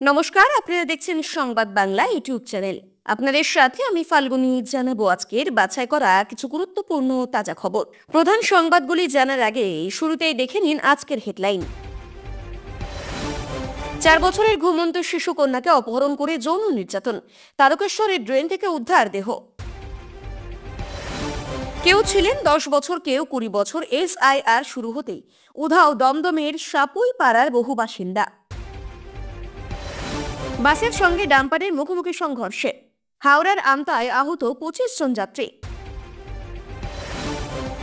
নমস্কার, আপনারা দেখছেন সংবাদ বাংলা ইউটিউব চ্যানেল। আপনাদের সাথে আমি ফাল্গুনী জানাবো আজকের বাছাই করা কিছু গুরুত্বপূর্ণ তাজা খবর। প্রধান সংবাদগুলি জানার আগে শুরুতেই দেখে নিন আজকের হেডলাইন। 4 বছরের ঘুমন্ত শিশু কন্যাকে অপহরণ করে যৌন নির্যাতন, তারকেশ্বরের ড্রেন থেকে উদ্ধার দেহ। কেউ ছিলেন 10 বছর, কেউ 20 বছর। SIR শুরু হতেই উধাও দমদমের সাপুই পাড়ার বহু বাসিন্দা। বাসের সঙ্গে ডাম্পারের মুখোমুখি সংঘর্ষে হাওড়ার আমতায় আহত 25 জন যাত্রী।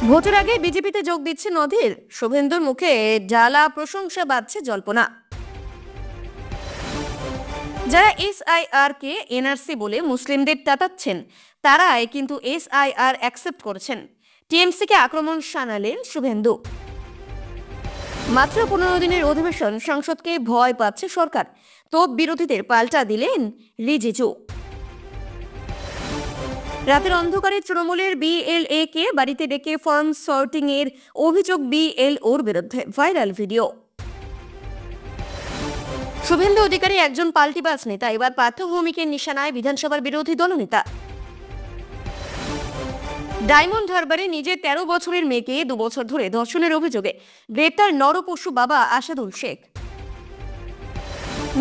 ভোটের আগে বিজেপিতে যোগ দিচ্ছে নদীর, শুভেন্দুর মুখে জ্বালা, প্রশংসা বাজছে জল্পনা। যারা SIR কে NRC বলে মুসলিমদের তাতাচ্ছেন, তারাই কিন্তু SIR অ্যাকসেপ্ট করেছেন। TMC কে আক্রমণ শানালেন শুভেন্দু। মাত্র 15 দিনের অধিবেশন, সংসদকে ভয় পাচ্ছে সরকার, তো বিরোধীদের পাল্টা দিলেন রিজিজু। রাতের অন্ধকারে তৃণমূলের BLA কে বাড়িতে ডেকে ফর্ম সর্টিং এর অভিযোগ BLOর বিরুদ্ধে, ভাইরাল ভিডিও। শুভেন্দু অধিকারী একজন পাল্টিবাজ নেতা, এবার পার্থ ভৌমিকের নিশানায় বিধানসভার বিরোধী দলনেতা। ডায়মন্ড হারবারে নিজের 13 বছরের মেয়েকে 2 বছর ধরে ধর্ষণের অভিযোগে গ্রেপ্তার নরপশু বাবা আসাদুল শেখ।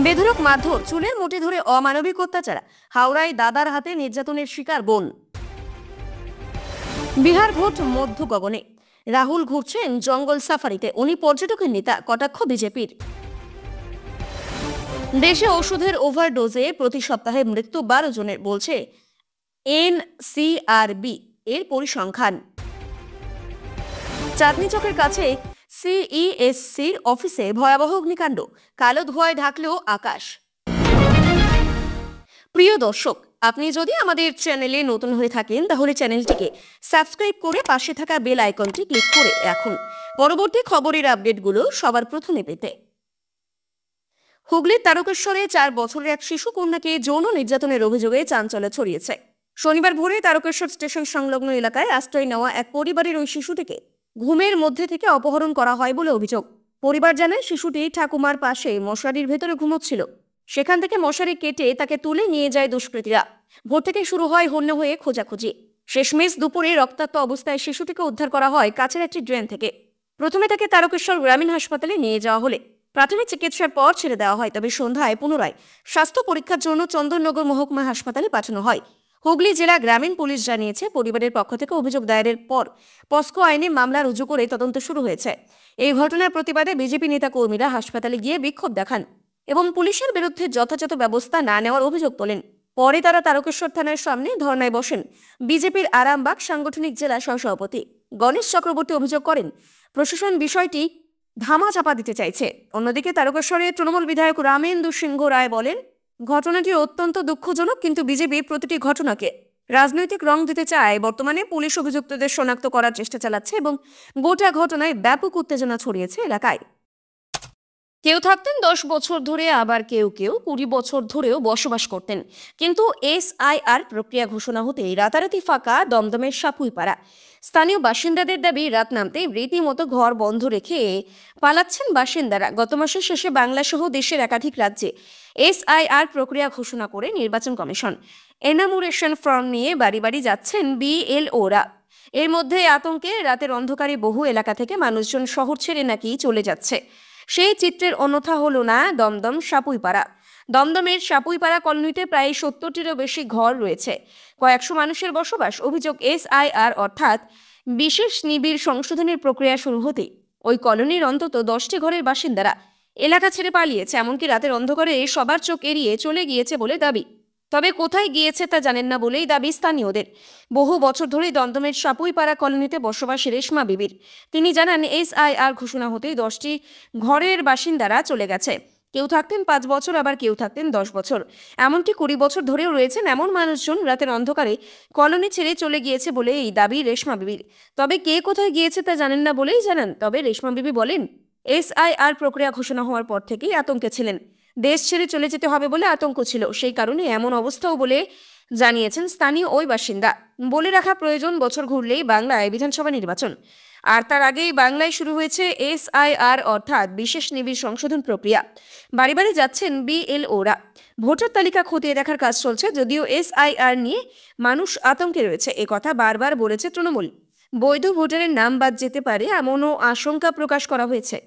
বেধড়ক মারধর, চুলের মুঠি ধরে অমানবিক অত্যাচার, হাওড়ায় দাদার হাতে নির্যাতনের শিকার বোন। বিহার ভোট মধ্য গগনে, রাহুল ঘুরছেন জঙ্গল সাফারিতে, উনি পর্যটকের নেতা, কটাক্ষ বিজেপির। দেশে ওষুধের ওভারডোজে প্রতি সপ্তাহে মৃত্যু 12 জনের, বলছে NCRB এর পরিসংখ্যান। চাঁদনী চকের কাছে CESCর অফিসে ভয়াবহ অগ্নিকাণ্ড, কালো ধোঁয়ায় ঢাকলেও আকাশ। প্রিয় দর্শক, আপনি যদি আমাদের চ্যানেলে নতুন হয়ে থাকেন তাহলে চ্যানেলটিকে সাবস্ক্রাইব করে পাশে থাকা বেল আইকনটি ক্লিক করে রাখুন পরবর্তী খবরের আপডেটগুলো সবার প্রথমে পেতে। হুগলির তারকেশ্বরে 4 বছরের এক শিশু কন্যাকে যৌন নির্যাতনের অভিযোগে চাঞ্চল্য ছড়িয়েছে। শনিবার ভোরে তারকেশ্বর স্টেশন সংলগ্ন এলাকায় আশ্রয় নেওয়া এক পরিবারের ওই শিশুটিকে ঘুমের মধ্যে থেকে অপহরণ করা হয় বলে অভিযোগ। পরিবার জানায় শিশুটি ঠাকুমার পাশে মশারির ভেতরে ঘুমোচ্ছিল। সেখান থেকে মশারি কেটে তাকে তুলে নিয়ে যায় দুষ্কৃতীরা। ভোর থেকে শুরু হয় হন্যে হয়ে খোঁজাখুঁজি। শেষমেশ দুপুরে রক্তাক্ত অবস্থায় শিশুটিকে উদ্ধার করা হয় কাছের একটি ড্রেন থেকে। প্রথমে তাকে তারকেশ্বর গ্রামীণ হাসপাতালে নিয়ে যাওয়া হলে প্রাথমিক চিকিৎসার পর ছেড়ে দেওয়া হয়, তবে সন্ধ্যায় পুনরায় স্বাস্থ্য পরীক্ষার জন্য চন্দননগর মহকুমা হাসপাতালে পাঠানো হয়। হুগলি জেলা গ্রামীণ পুলিশ জানিয়েছে, পরিবারের পক্ষ থেকে অভিযোগ দায়েরের পর পস্কো আইনে মামলা রুজু করে তদন্ত শুরু হয়েছে। এই ঘটনার প্রতিবাদে বিজেপি নেতা কর্মীরা হাসপাতালে গিয়ে বিক্ষোভ দেখান এবং পুলিশের বিরুদ্ধে যথাযথ ব্যবস্থা না নেওয়ার অভিযোগ তোলেন। পরে তারা তারকেশ্বর থানার সামনে ধর্নায় বসেন। বিজেপির আরামবাগ সাংগঠনিক জেলা সহসভাপতি গণেশ চক্রবর্তী অভিযোগ করেন, প্রশাসন বিষয়টি ধামাচাপা দিতে চাইছে। অন্যদিকে তারকেশ্বরের তৃণমূল বিধায়ক রামেন্দু সিংহ রায় বলেন, ঘটনাটি অত্যন্ত দুঃখজনক, কিন্তু বিজেপি প্রতিটি ঘটনাকে রাজনৈতিক রং দিতে চায়। বর্তমানে পুলিশ অভিযুক্তদের শনাক্ত করার চেষ্টা চালাচ্ছে এবং গোটা ঘটনায় ব্যাপক উত্তেজনা ছড়িয়েছে এলাকায়। কেউ থাকতেন 10 বছর ধরে, আবার কেউ 20 বছর ধরেও বসবাস করতেন, কিন্তু SIR প্রক্রিয়া ঘোষণা হতেই রাতারাতি ফাঁকা দমদমের সাপুইপাড়া। স্থানীয় বাসিন্দাদের দাবি, রাত নামতেই রীতিমতো ঘর বন্ধ রেখে পালাচ্ছেন বাসিন্দারা। গত মাসের শেষে বাংলা সহ দেশের একাধিক রাজ্যে SIR প্রক্রিয়া ঘোষণা করে নির্বাচন কমিশন এনামুরেশন ফর্ম নিয়ে বাড়ি বাড়ি যাচ্ছেন BLOরা। এর মধ্যে আতঙ্কে রাতের অন্ধকারে বহু এলাকা থেকে মানুষজন শহর ছেড়ে নাকি চলে যাচ্ছে। সেই চিত্রের অন্যথা হলো না দমদম সাপুইপাড়া। দমদমের সাপুইপাড়া কলোনিতে প্রায় 70টিরও বেশি ঘর রয়েছে, কয়েকশো মানুষের বসবাস। অভিযোগ, SIR অর্থাৎ বিশেষ নিবিড় সংশোধনের প্রক্রিয়া শুরু হতে ওই কলোনির অন্তত 10টি ঘরের বাসিন্দারা এলাকা ছেড়ে পালিয়েছে, এমনকি রাতের অন্ধকারে সবার চোখ এড়িয়ে চলে গিয়েছে বলে দাবি। তবে কোথায় গিয়েছে তা জানেন না বলেই দাবি স্থানীয়দের। বহু বছর ধরে দমদমের সাপুইপাড়া কলোনিতে বসবাস রেশমা বিবির। তিনি জানান, SIR ঘোষণা হতেই 10টি ঘরের বাসিন্দারা চলে গেছে। কেউ থাকতেন 5 বছর, আবার কেউ থাকতেন 10 বছর, এমনকি 20 বছর ধরেও রয়েছেন এমন মানুষজন রাতের অন্ধকারে কলোনি ছেড়ে চলে গিয়েছে বলে এই দাবি রেশমা বিবির। তবে কে কোথায় গিয়েছে তা জানেন না বলেই জানান। তবে রেশমা বিবি বলেন, SIR প্রক্রিয়া ঘোষণা হওয়ার পর থেকেই আতঙ্কে ছিলেন। দেশ ছেড়ে চলে যেতে হবে বলে আতঙ্ক ছিল, সেই কারণে এমন অবস্থাও বলে জানিয়েছেন স্থানীয় ওই বাসিন্দা। বলে রাখা প্রয়োজন, বছর ঘুরলেই বাংলায় বিধানসভা নির্বাচন। আর তার আগেই বাংলায় শুরু হয়েছে SIR অর্থাৎ বিশেষ নিবিড় সংশোধন প্রক্রিয়া। বাড়ি বাড়ি যাচ্ছেন BLOরা। ভোটার তালিকা খতিয়ে দেখার কাজ চলছে, যদিও SIR নিয়ে মানুষ আতঙ্কে রয়েছে, কথা বারবার বলেছে তৃণমূল। বৈধ ভোটারের নাম বাদ যেতে পারে এমনও আশঙ্কা প্রকাশ করা হয়েছে।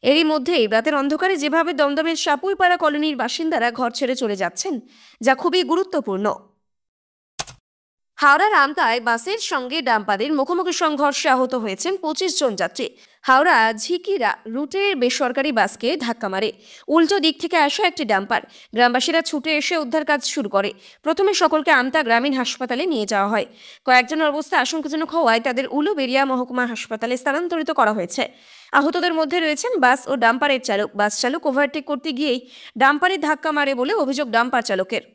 এরই মধ্যেই রাতের অন্ধকারে যেভাবে দমদমের সাপুইপাড়া কলোনির বাসিন্দারা ঘর ছেড়ে চলে যাচ্ছেন, যা খুবই গুরুত্বপূর্ণ। হাওড়ার আমতায় বাসের সঙ্গে ডাম্পারের মুখোমুখি সংঘর্ষে আহত হয়েছেন 25 জন যাত্রী। হাওড়া ঝিকিরা রুটের বেসরকারি বাসকে ধাক্কা মারে উল্টো দিক থেকে আসা একটি ডাম্পার। গ্রামবাসীরা ছুটে এসে উদ্ধার কাজ শুরু করে। প্রথমে সকলকে আমতা গ্রামীণ হাসপাতালে নিয়ে যাওয়া হয়। কয়েকজনের অবস্থা আশঙ্কাজনক হওয়ায় তাদের উলুবেড়িয়া মহকুমা হাসপাতালে স্থানান্তরিত করা হয়েছে। আহতদের মধ্যে রয়েছেন বাস ও ডাম্পারের চালক। বাস চালক ওভারটেক করতে গিয়েই ডাম্পারে ধাক্কা মারে বলে অভিযোগ ডাম্পার চালকের।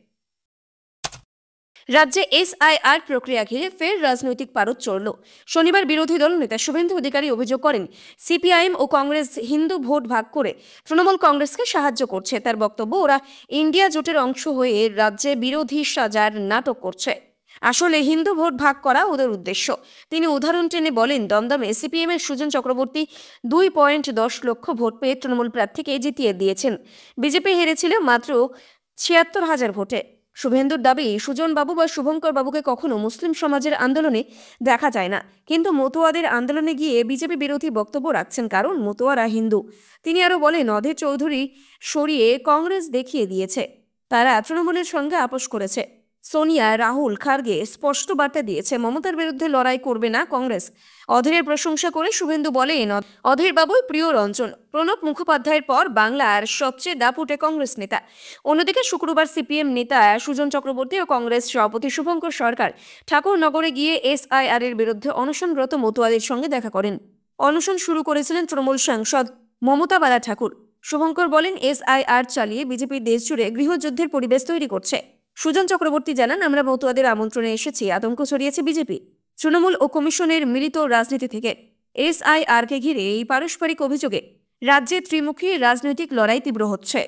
রাজ্যে SIR প্রক্রিয়া ঘিরে ফের রাজনৈতিক পারদ চড়ল। শনিবার বিরোধী দল নেতা শুভেন্দু অধিকারী অভিযোগ করেন, CPIM ও কংগ্রেস হিন্দু ভোট ভাগ করে তৃণমূল কংগ্রেসকে সাহায্য করছে। তার বক্তব্য, ওরা ইন্ডিয়া জোটের অংশ হয়ে রাজ্যে বিরোধী সাজার নাটক করছে। আসলে হিন্দু ভোট ভাগ করা ওদের উদ্দেশ্য। তিনি উদাহরণ টেনে বলেন, দমদমে CPM এর সুজন চক্রবর্তী 2.10 লক্ষ ভোট পেয়ে তৃণমূল প্রার্থীকে জিতিয়ে দিয়েছেন। বিজেপি হেরেছিল মাত্র 76,000 ভোটে। শুভেন্দুর দাবি, সুজন বাবু বা শুভঙ্কর বাবুকে কখনো মুসলিম সমাজের আন্দোলনে দেখা যায় না, কিন্তু মতুয়াদের আন্দোলনে গিয়ে বিজেপি বিরোধী বক্তব্য রাখছেন, কারণ মতুয়ারা হিন্দু। তিনি আরো বলেন, অধীর চৌধুরী সরিয়ে কংগ্রেস দেখিয়ে দিয়েছে, তারা তৃণমূলের সঙ্গে আপোষ করেছে। সোনিয়া, রাহুল, খার্গে স্পষ্ট বার্তা দিয়েছে, মমতার বিরুদ্ধে লড়াই করবে না কংগ্রেস। অধীরের প্রশংসা করে শুভেন্দু বলেন, অধীর বাবুই প্রিয় রঞ্জন। প্রণব মুখোপাধ্যায়ের পর বাংলার সবচেয়ে দাপুটে কংগ্রেস নেতা। অন্যদিকে শুক্রবার CPM নেতা সুজন চক্রবর্তী ও কংগ্রেস সভাপতি শুভঙ্কর সরকার ঠাকুরনগরে গিয়ে SIR এর বিরুদ্ধে অনশনরত মতুয়াদের সঙ্গে দেখা করেন। অনশন শুরু করেছিলেন তৃণমূল সাংসদ মমতা বালা ঠাকুর। শুভঙ্কর বলেন, SIR চালিয়ে বিজেপি দেশ জুড়ে গৃহযুদ্ধের পরিবেশ তৈরি করছে। সুজন চক্রবর্তী জানান, আমরা মতুয়াদের আমন্ত্রণে এসেছি, আতঙ্ক ছড়িয়েছে বিজেপি। তৃণমূল ও কমিশনের মিলিত রাজনীতি থেকে SIR-কে ঘিরে এই পারস্পরিক অভিযোগে রাজ্যে ত্রিমুখী রাজনৈতিক লড়াই তীব্র হচ্ছে।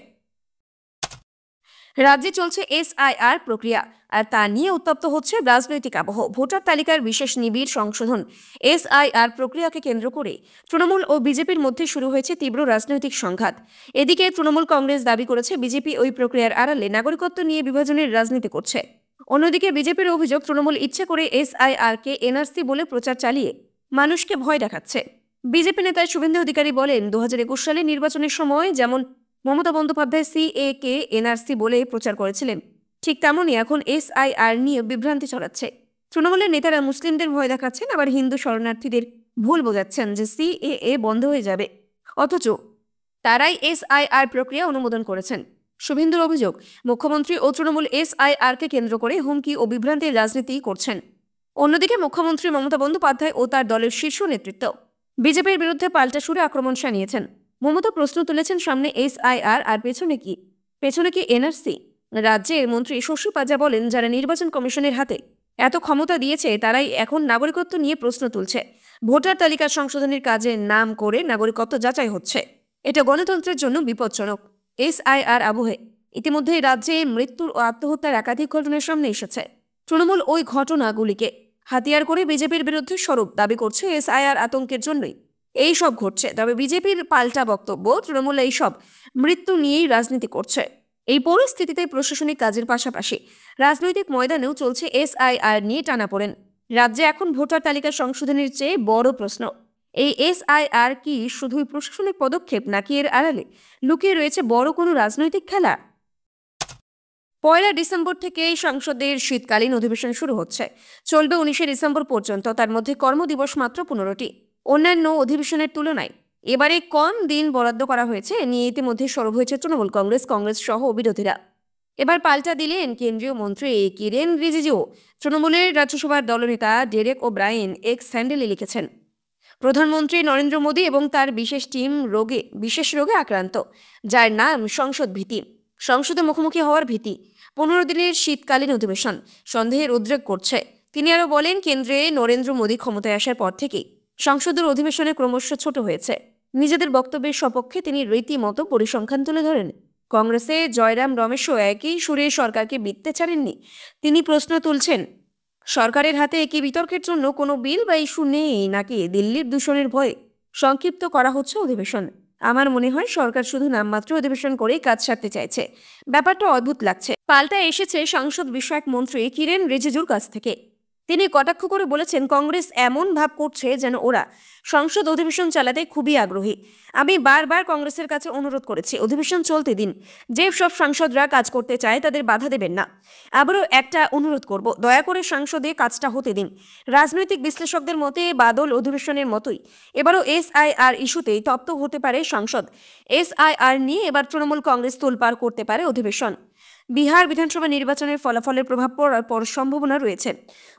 রাজ্যে চলছে SIR প্রক্রিয়া, আর তা নিয়ে উত্তপ্ত হচ্ছে রাজনৈতিক আবহ। ভোটার তালিকার বিশেষ নিবিড় সংশোধন SIR প্রক্রিয়াকে কেন্দ্র করে তৃণমূল ও বিজেপির মধ্যে শুরু হয়েছে তীব্র রাজনৈতিক সংঘাত। এদিকে তৃণমূল কংগ্রেস দাবি করেছে, বিজেপি ওই প্রক্রিয়ার আড়ালে নাগরিকত্ব নিয়ে বিভাজনের রাজনীতি করছে। অন্যদিকে বিজেপির অভিযোগ, তৃণমূল ইচ্ছে করে SIR-কে NRC বলে প্রচার চালিয়ে মানুষকে ভয় দেখাচ্ছে। বিজেপি নেতা শুভেন্দু অধিকারী বলেন, 2021 সালে নির্বাচনের সময় যেমন মমতা বন্দ্যোপাধ্যায় CA-কে NRC বলে প্রচার করেছিলেন, ঠিক তেমনই এখন SIR নিয়ে বিভ্রান্তি ছড়াচ্ছে। তৃণমূলের নেতারা মুসলিমদের ভয় দেখাচ্ছেন, আবার হিন্দু শরণার্থীদের ভুল বোঝাচ্ছেন যে CAA বন্ধ হয়ে যাবে, অথচ তারাই SIR প্রক্রিয়া অনুমোদন করেছেন। শুভেন্দুর অভিযোগ, মুখ্যমন্ত্রী ও তৃণমূল SIR-কে কেন্দ্র করে হুমকি ও বিভ্রান্তির রাজনীতি করছেন। অন্যদিকে মুখ্যমন্ত্রী মমতা বন্দ্যোপাধ্যায় ও তার দলের শীর্ষ নেতৃত্ব বিজেপির বিরুদ্ধে পাল্টা সুরে আক্রমণ শানিয়েছেন। মমতা প্রশ্ন তুলেছেন, সামনে SIR আর পেছনে কি NRC? রাজ্যের মন্ত্রী শশী পাজা বলেন, যারা নির্বাচন কমিশনের হাতে এত ক্ষমতা দিয়েছে তারাই এখন নাগরিকত্ব নিয়ে প্রশ্ন তুলছে। ভোটার তালিকা সংশোধনের কাজে নাম করে নাগরিকত্ব যাচাই হচ্ছে, এটা গণতন্ত্রের জন্য বিপজ্জনক। SIR আবহে ইতিমধ্যেই রাজ্যে মৃত্যুর ও আত্মহত্যার একাধিক ঘটনার সামনে এসেছে। তৃণমূল ওই ঘটনাগুলিকে হাতিয়ার করে বিজেপির বিরুদ্ধে স্বরূপ দাবি করছে। SIR আতঙ্কের জন্যই এই সব ঘটছে। তবে বিজেপির পাল্টা বক্তব্য, তৃণমূল এই সব মৃত্যু নিয়েই রাজনীতি করছে। এই পরিস্থিতিতে প্রশাসনিক কাজের পাশাপাশি রাজনৈতিক ময়দানেও চলছে SIR নিয়ে টানাপোড়েন। রাজ্যে এখন ভোটার তালিকা সংশোধনের চেয়ে বড় প্রশ্ন, এই SIR কি শুধুই প্রশাসনিক পদক্ষেপ, নাকি এর আড়ালে লুকিয়ে রয়েছে বড় কোনো রাজনৈতিক খেলা? 1 ডিসেম্বর থেকে সংসদের শীতকালীন অধিবেশন শুরু হচ্ছে, চলবে 19 ডিসেম্বর পর্যন্ত। তার মধ্যে কর্মদিবস মাত্র 15টি। অন্যান্য অধিবেশনের তুলনায় এবারে কম দিন বরাদ্দ করা হয়েছে, নিয়ে ইতিমধ্যে সরব হয়েছে তৃণমূল কংগ্রেস সহ বিরোধীরা। এবার পাল্টা দিলেন কেন্দ্রীয় মন্ত্রী কিরেন রিজিজু। তৃণমূলের রাজ্যসভার দলনেতা ডেরেক ওব্রায়েন এক্স হ্যান্ডেলে লিখেছেন, প্রধানমন্ত্রী নরেন্দ্র মোদী এবং তার বিশেষ টিম বিশেষ রোগে আক্রান্ত, যার নাম সংসদ ভীতি। সংসদে মুখোমুখি হওয়ার ভীতি। 15 দিনের শীতকালীন অধিবেশন সন্দেহের উদ্রেক করছে। তিনি আরও বলেন, কেন্দ্রে নরেন্দ্র মোদী ক্ষমতায় আসার পর থেকেই সংসদের অধিবেশনে ক্রমশ ছোট হয়েছে। নিজেদের বক্তব্যের সপক্ষে তিনি রীতিমতো পরিসংখ্যান তুলে ধরেন। কংগ্রেসে জয়রাম রমেশও একই সুরে সরকারকে বিত্তে ছাড়েননি। তিনি প্রশ্ন তুলছেন, সরকারের হাতে কি বিতর্কের জন্য কোনো বিল বা ইস্যু নেই, নাকি দিল্লির দূষণের ভয়ে সংক্ষিপ্ত করা হচ্ছে অধিবেশন? আমার মনে হয় সরকার শুধু নামমাত্র অধিবেশন করেই কাজ সারতে চাইছে। ব্যাপারটা অদ্ভুত লাগছে। পাল্টা এসেছে সংসদ বিষয়ক মন্ত্রী কিরেন রিজিজুর কাছ থেকে। তিনি কটাক্ষ করে বলেছেন, কংগ্রেস এমন ভাব করছে যেন ওরা সংসদ অধিবেশন চালাতে খুবই আগ্রহী। আমি বারবার কংগ্রেসের কাছে অনুরোধ করেছি, অধিবেশন চলতে দিন। যে সব সাংসদরা কাজ করতে চায় তাদের বাধা দেবেন না। আবারও একটা অনুরোধ করব, দয়া করে সংসদে কাজটা হতে দিন। রাজনৈতিক বিশ্লেষকদের মতে বাদল অধিবেশনের মতোই এবারও এসআইআর ইস্যুতেই তপ্ত হতে পারে সংসদ। এসআইআর নিয়ে এবার তৃণমূল কংগ্রেস তোলপাড় করতে পারে অধিবেশন। বিহার বিধানসভা নির্বাচনের ফলাফলের প্রভাব পড়ার সম্ভাবনা রয়েছে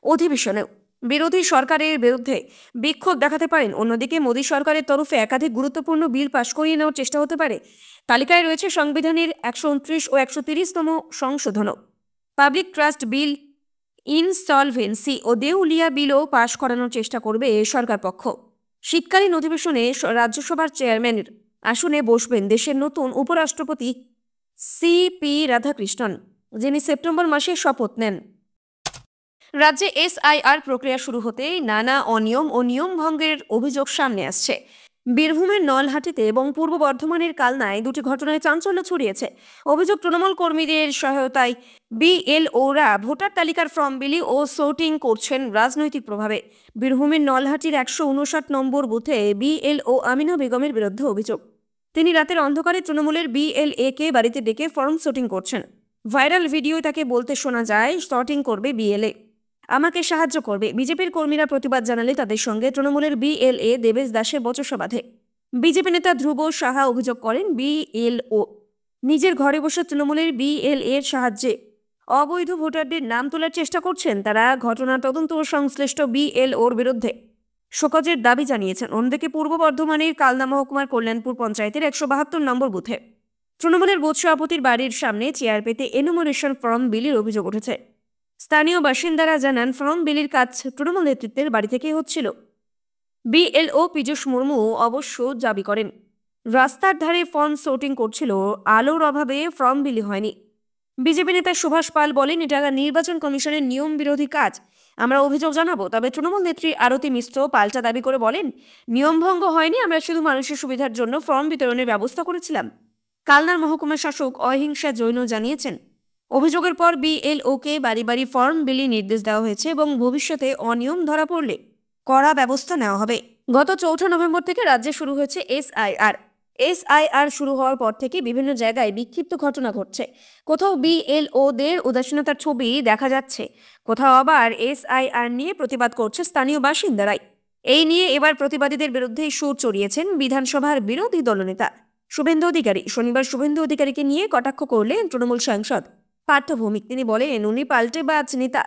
অধিবেশনেও। বিরোধী সরকারের বিরুদ্ধে বিক্ষোভ দেখাতে পারেন। অন্যদিকে মোদী সরকারের তরফে একাধিক গুরুত্বপূর্ণ বিল পাশ করিয়ে নেওয়ার চেষ্টা হতে পারে। তালিকায় রয়েছে সংবিধানের 129 ও 130তম সংশোধনও, পাবলিক ট্রাস্ট বিল, ইনসলভেন্সি ও দেউলিয়া বিলও পাশ করানোর চেষ্টা করবে সরকার পক্ষ। শীতকালীন অধিবেশনে রাজ্যসভার চেয়ারম্যানের আসনে বসবেন দেশের নতুন উপরাষ্ট্রপতি সিপি রাধাকৃষ্ণন, যিনি সেপ্টেম্বর মাসে শপথ নেন। রাজ্যে এসআইআর প্রক্রিয়া শুরু হতেই নানা অনিয়ম ও নিয়ম ভঙ্গের অভিযোগ সামনে আসছে। বীরভূমের নলহাটিতে এবং পূর্ব বর্ধমানের কালনায় দুটি ঘটনায় চাঞ্চল্য ছড়িয়েছে। অভিযোগ, তৃণমূল কর্মীদের সহায়তায় বিএলওরা ভোটার তালিকার ফর্ম বিলি ও সোর্টিং করছেন রাজনৈতিক প্রভাবে। বীরভূমের নলহাটির 159 নম্বর বুথে বিএলও আমিনা বেগমের বিরুদ্ধে অভিযোগ, তিনি রাতের অন্ধকারে তৃণমূলের বিএলএ কে বাড়িতে ডেকে ফর্ম সোর্টিং করছেন। ভাইরাল ভিডিওয় তাকে বলতে শোনা যায়, সোর্টিং করবে বিএলএ, আমাকে সাহায্য করবে। বিজেপির কর্মীরা প্রতিবাদ জানালে তাদের সঙ্গে তৃণমূলের বিএলএ দেবেশ দাসের বচসা বাঁধে। বিজেপি নেতা ধ্রুব সাহা অভিযোগ করেন, বিএলও নিজের ঘরে বসে তৃণমূলের বিএলএ এর সাহায্যে অবৈধ ভোটারদের নাম তোলার চেষ্টা করছেন। তারা ঘটনা তদন্ত ও সংশ্লিষ্ট বিএলওর বিরুদ্ধে শোকজের দাবি জানিয়েছেন। অন্যদিকে পূর্ব বর্ধমানের কালনা মহকুমার কল্যাণপুর পঞ্চায়েতের 172 নম্বর বুথে তৃণমূলের বুথ সভাপতির বাড়ির সামনে চেয়ার পেতে এনুমারেশন ফর্ম বিলির অভিযোগ উঠেছে। স্থানীয় বাসিন্দারা জানান, ফর্ম বিলির কাজ তৃণমূল নেতৃত্বের বাড়ি থেকেই হচ্ছিল। বিএলও পীযূষ মুর্মু অবশ্য দাবি করেন, রাস্তার ধারে ফর্ম সোর্টিং করছিল, আলোর অভাবে ফর্ম বিলি হয়নি। বিজেপি নেতা সুভাষ পাল বলেন, এটা নির্বাচন কমিশনের নিয়ম বিরোধী কাজ, আমরা অভিযোগ জানাবো। তবে তৃণমূল নেত্রী আরতি মিশ্র পাল্টা দাবি করে বলেন, নিয়মভঙ্গ হয়নি, আমরা শুধু মানুষের সুবিধার জন্য ফর্ম বিতরণের ব্যবস্থা করেছিলাম। কালনার মহকুমা শাসক অহিংসা জৈন জানিয়েছেন, অভিযোগের পর বিএলওকে বাড়ি বাড়ি ফর্ম বিলি নির্দেশ দেওয়া হয়েছে এবং ভবিষ্যতে অনিয়ম ধরা পড়লে কড়া ব্যবস্থা নেওয়া হবে। গত 4 নভেম্বর থেকে রাজ্যে শুরু হয়েছে এসআইআর শুরু হওয়ার পর থেকে বিভিন্ন জায়গায় বিক্ষিপ্ত ঘটনা ঘটছে। কোথাও বিএলওদের উদাসীনতার ছবি দেখা যাচ্ছে, কোথাও আবার এসআইআর নিয়ে প্রতিবাদ করছে স্থানীয় বাসিন্দারাই। এই নিয়ে এবার প্রতিবাদীদের বিরুদ্ধে সুর চড়িয়েছেন বিধানসভার বিরোধী দলনেতা শুভেন্দু অধিকারী। শনিবার শুভেন্দু অধিকারীকে নিয়ে কটাক্ষ করলেন তৃণমূল সাংসদ পার্থ ভৌমিক। তিনি বলেন, উনি পাল্টেবাজ নেতা,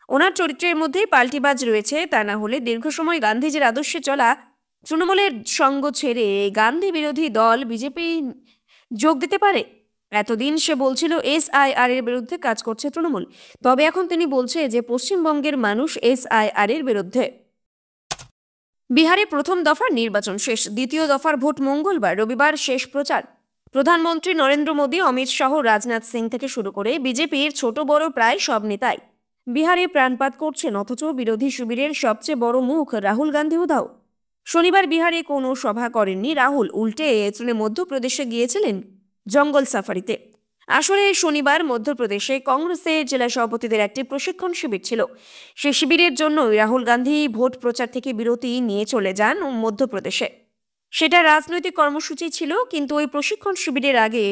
ওনার চরিত্রের মধ্যেই পাল্টিবাজ রয়েছে। তা না হলে দীর্ঘ সময় গান্ধীজির আদর্শে চলা তৃণমূলের সঙ্গ ছেড়ে গান্ধী বিরোধী দল বিজেপি যোগ দিতে পারে? এতদিন সে বলছিল এসআইআর এর বিরুদ্ধে কাজ করছে তৃণমূল, তবে এখন তিনি বলছে যে পশ্চিমবঙ্গের মানুষ এসআইআর এর বিরুদ্ধে। বিহারে প্রথম দফার নির্বাচন শেষ, দ্বিতীয় দফার ভোট মঙ্গলবার। রবিবার শেষ প্রচার। প্রধানমন্ত্রী নরেন্দ্র মোদী, অমিত শাহ, রাজনাথ সিং থেকে শুরু করে বিজেপির ছোট বড় প্রায় সব নেতাই বিহারে প্রাণপাত করছেন। অথচ বিরোধী শিবিরের সবচেয়ে বড় মুখ রাহুল গান্ধী উধাও। শনিবার বিহারে কোনো সভা করেননি রাহুল, উল্টে মধ্যপ্রদেশে গিয়েছিলেন জঙ্গল সাফারিতে। আসলে শনিবার মধ্যপ্রদেশে কংগ্রেসের জেলা সভাপতিদের একটি প্রশিক্ষণ শিবির ছিল। সেই শিবিরের জন্যই রাহুল গান্ধী ভোট প্রচার থেকে বিরতি নিয়ে চলে যান মধ্যপ্রদেশে। সেটা রাজনৈতিক কর্মসূচি ছিল, কিন্তু ওই প্রশিক্ষণ শিবিরের আগে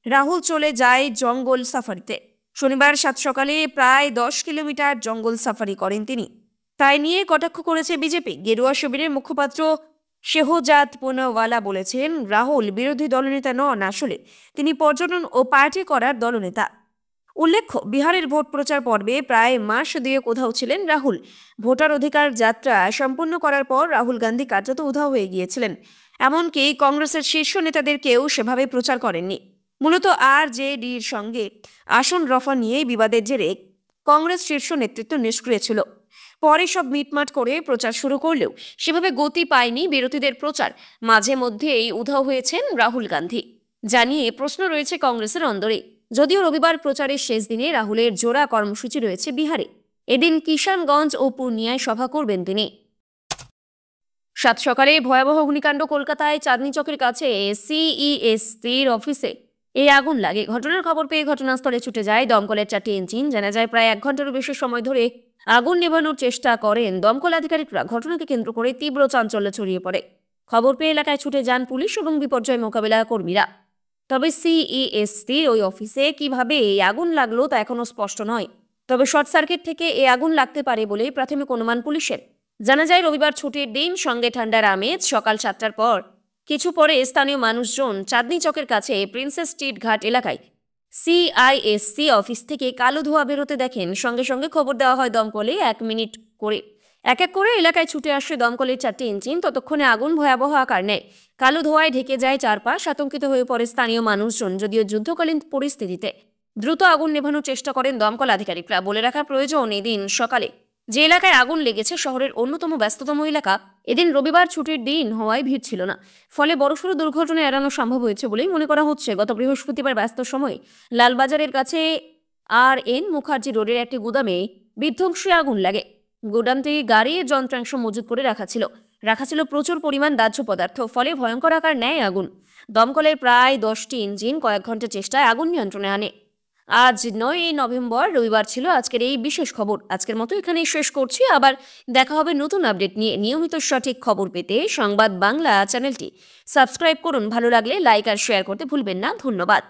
রাহুল চলে যায় জঙ্গল সাফারিতে। শনিবার সাত সকালে প্রায় 10 কিলোমিটার জঙ্গল সাফারি করেন তিনি। তাই নিয়ে কটাক্ষ করেছে বিজেপি। গেরুয়া শিবিরের মুখপাত্র শেহজাদ পুনাওয়ালা বলেছেন, রাহুল বিরোধী দলনেতা নন, আসলে তিনি পর্যটন ও পার্টি করার দলনেতা। উল্লেখ্য, বিহারের ভোট প্রচার পর্বে প্রায় মাস দিয়ে কোথাও ছিলেন রাহুল। ভোটার অধিকার যাত্রা সম্পূর্ণ করার পর রাহুল গান্ধী কার্যত উধাও হয়ে গিয়েছিলেন। এমনকি কংগ্রেসের শীর্ষ নেতাদেরকেও সেভাবে প্রচার করেননি। মূলত আরজেডির সঙ্গে আসন রফা নিয়ে বিবাদের জেরে কংগ্রেস শীর্ষ নেতৃত্ব নিষ্ক্রিয় ছিল। পরে সব মিটমাট করে প্রচার শুরু করলেও সেভাবে গতি পায়নি বিরোধীদের প্রচার। মাঝে মধ্যেই উধাও হয়েছেন রাহুল গান্ধী জানিয়ে প্রশ্ন রয়েছে কংগ্রেসের অন্দরে। যদিও রবিবার প্রচারের শেষ দিনে রাহুলের জোড়া কর্মসূচি রয়েছে বিহারে। এদিন কিষানগঞ্জ ও পূর্ণিয়ায় সভা করবেন তিনি। সাত সকালে ভয়াবহ অগ্নিকাণ্ড। কলকাতায় চাঁদনী চকের কাছে সিইএসসির অফিসে এই আগুন লাগে। ঘটনার খবর পেয়ে ঘটনাস্থলে ছুটে যায় দমকলের 4টি ইঞ্জিন। জানা যায় প্রায় 1 ঘন্টারও বেশি সময় ধরে আগুন নেভানোর চেষ্টা করেন দমকল আধিকারিকরা। ঘটনাকে কেন্দ্র করে তীব্র চাঞ্চল্য ছড়িয়ে পড়ে। খবর পেয়ে এলাকায় ছুটে যান পুলিশ এবং বিপর্যয় মোকাবিলা কর্মীরা। তবে সিইএসসির ওই অফিসে কিভাবে এই আগুন লাগলো তা এখনো স্পষ্ট নয়। তবে শর্ট সার্কিট থেকে এই আগুন লাগতে পারে বলেই প্রাথমিক অনুমান পুলিশের। জানা যায় রবিবার ছুটির দিন, সঙ্গে ঠান্ডার আমেজ। সকাল 7টার পর কিছু পরে স্থানীয় মানুষজন চাঁদনী চকের কাছে প্রিন্সেস স্ট্রিট ঘাট এলাকায় সিআইএসসি অফিস থেকে কালো ধোঁয়া বেরোতে দেখেন। সঙ্গে সঙ্গে খবর দেওয়া হয় দমকলে। 1 মিনিট করে এক এক করে এলাকায় ছুটে আসে দমকলের 4টি ইঞ্জিন। ততক্ষণে আগুন ভয়াবহ আকার নেয়। কালো ধোঁয়ায় ঢেকে যায় চারপাশ। আতঙ্কিত হয়ে পড়ে স্থানীয় মানুষজন। যদিও যুদ্ধকালীন পরিস্থিতিতে দ্রুত আগুন নেভানোর চেষ্টা করেন দমকল আধিকারিকরা। বলে রাখা প্রয়োজন, এদিন সকালে যে এলাকায় আগুন লেগেছে শহরের অন্যতম ব্যস্ততম এলাকা। এদিন রবিবার ছুটির দিন হওয়ায় ভিড় ছিল না। ফলে বড়সড় দুর্ঘটনা এড়ানো সম্ভব হয়েছে বলেই মনে করা হচ্ছে। গত বৃহস্পতিবার ব্যস্ত সময়ে লালবাজারের কাছে RN মুখার্জি রোডের একটি গুদামে বিধ্বংসী আগুন লাগে। গুদামটি গাড়ির যন্ত্রাংশ মজুত করে রাখা ছিল প্রচুর পরিমাণ দাহ্য পদার্থ। ফলে ভয়ঙ্কর আকার নেয় আগুন। দমকলের প্রায় 10টি ইঞ্জিন কয়েক ঘন্টা চেষ্টায় আগুন নিয়ন্ত্রণে আনে। আজ 9 নভেম্বর রবিবার ছিল আজকের এই বিশেষ খবর। আজকের মতো এখানেই শেষ করছি। আবার দেখা হবে নতুন আপডেট নিয়ে। নিয়মিত সঠিক খবর পেতে সংবাদ বাংলা চ্যানেলটি সাবস্ক্রাইব করুন। ভালো লাগলে লাইক আর শেয়ার করতে ভুলবেন না। ধন্যবাদ।